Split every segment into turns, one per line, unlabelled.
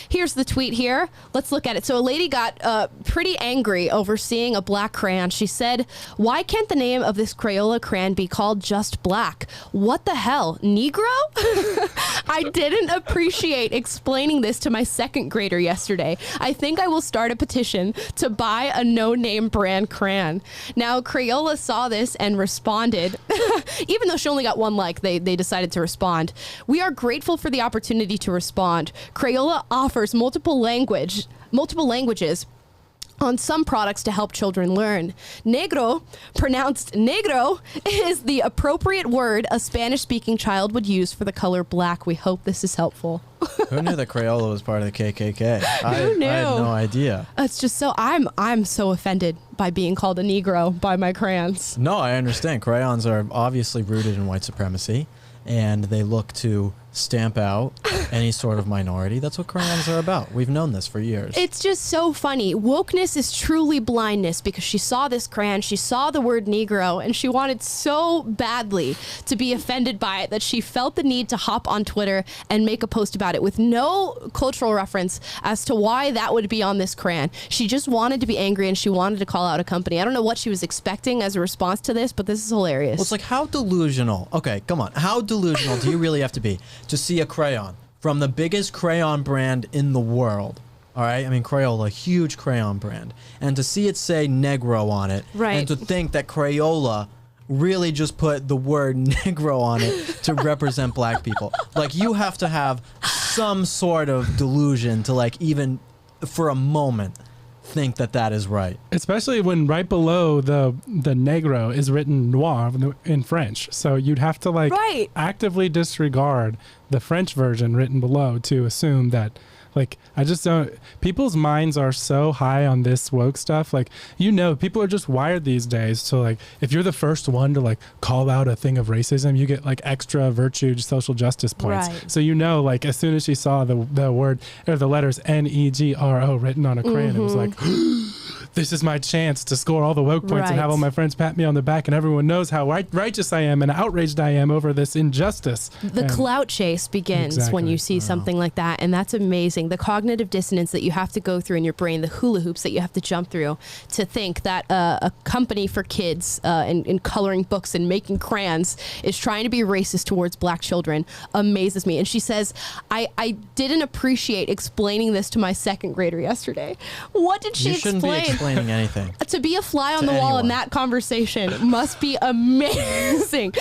Here's the tweet here. Let's look at it. So a lady got pretty angry over seeing a black crayon. She said, "Why can't the name of this Crayola crayon be called just black? What the hell, Negro?" I didn't appreciate explaining this to my second grader yesterday. I think I will start a petition to buy a no-name brand crayon. Now, Crayola saw this and responded. Even though she only got one like, they decided to respond. "We are grateful for the opportunity to respond. Crayola offers multiple languages on some products to help children learn. Negro, pronounced negro, is the appropriate word a Spanish-speaking child would use for the color black. We hope this is helpful."
Who knew that Crayola was part of the KKK?
Who knew?
I had no idea.
It's just so, I'm so offended by being called a Negro by my crayons.
No, I understand. Crayons are obviously rooted in white supremacy, and they look to stamp out any sort of minority. That's what crayons are about. We've known this for years.
It's just so funny. Wokeness is truly blindness, because she saw this crayon, she saw the word Negro, and she wanted so badly to be offended by it that she felt the need to hop on Twitter and make a post about it with no cultural reference as to why that would be on this crayon. She just wanted to be angry and she wanted to call out a company. I don't know what she was expecting as a response to this, but this is hilarious.
Well, it's like, how delusional? Okay, come on. How delusional do you really have to be to see a crayon from the biggest crayon brand in the world? All right, I mean, Crayola, huge crayon brand, and to see it say Negro on it,
right,
and to think that Crayola really just put the word Negro on it to represent black people. Like, you have to have some sort of delusion to, like, even for a moment think that that is right.
Especially when right below the Negro is written noir in French. So you'd have to, like, actively disregard the French version written below to assume that, like, I just don't, people's minds are so high on this woke stuff. Like, you know, people are just wired these days. So, like, if you're the first one to, like, call out a thing of racism, you get, like, extra virtue social justice points. Right. So, you know, like, as soon as she saw the word or the letters Negro written on a crayon, it was like, this is my chance to score all the woke points and have all my friends pat me on the back, and everyone knows how righteous I am and outraged I am over this injustice.
The clout chase begins when you see something like that, and that's amazing. The cognitive dissonance that you have to go through in your brain, the hula hoops that you have to jump through to think that a company for kids in coloring books and making crayons is trying to be racist towards black children amazes me. And she says, I didn't appreciate explaining this to my second grader yesterday. What did she explain?
You shouldn't be explaining anything.
To be a fly on the wall in that conversation must be amazing.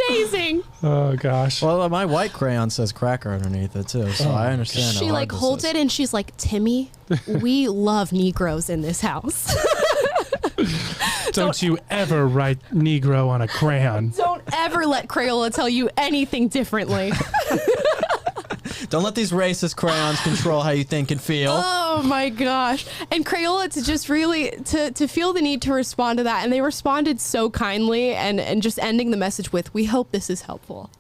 Amazing.
Oh, gosh.
Well, my white crayon says cracker underneath it, too, so I understand.
She, like, holds it and she's like, "Timmy, we love Negroes in this house."
Don't you ever write Negro on a crayon.
Don't ever let Crayola tell you anything differently.
Don't let these racist crayons control how you think and feel.
Oh my gosh. And Crayola to just really to feel the need to respond to that, and they responded so kindly and just ending the message with, "We hope this is helpful."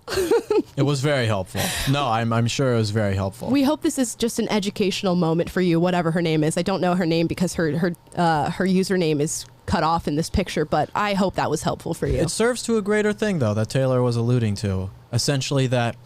It was very helpful. No, I'm sure it was very helpful.
We hope this is just an educational moment for you, whatever her name is. I don't know her name because her username is cut off in this picture, but I hope that was helpful for you.
It serves to a greater thing, though, that Taylor was alluding to. Essentially that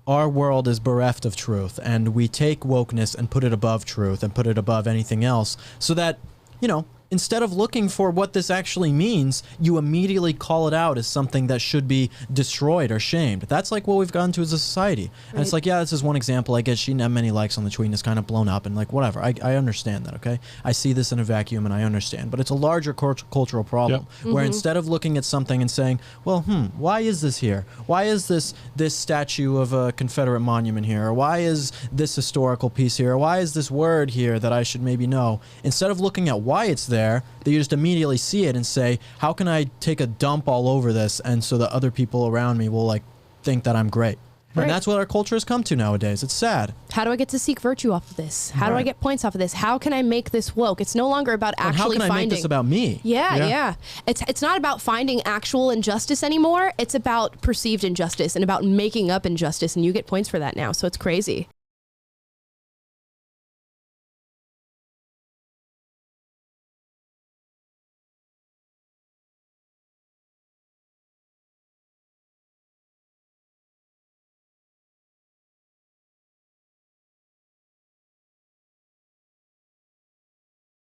our world is bereft of truth, and we take wokeness and put it above truth and put it above anything else, so that, you know, instead of looking for what this actually means, you immediately call it out as something that should be destroyed or shamed. That's like what we've gotten to as a society. And it's like, yeah, this is one example. I guess she didn't have many likes on the tweet and it's kind of blown up and, like, whatever. I understand that, okay? I see this in a vacuum and I understand. But it's a larger cultural problem where instead of looking at something and saying, well, why is this here? Why is this statue of a Confederate monument here? Or why is this historical piece here? Or why is this word here that I should maybe know? Instead of looking at why it's there, that you just immediately see it and say, how can I take a dump all over this and so that other people around me will, like, think that I'm great? And that's what our culture has come to nowadays. It's sad.
How do I get to seek virtue off of this? How do I get points off of this? How can I make this woke? It's no longer about actually finding...
how can I make this about me?
Yeah. It's not about finding actual injustice anymore. It's about perceived injustice and about making up injustice, and you get points for that now. So it's crazy.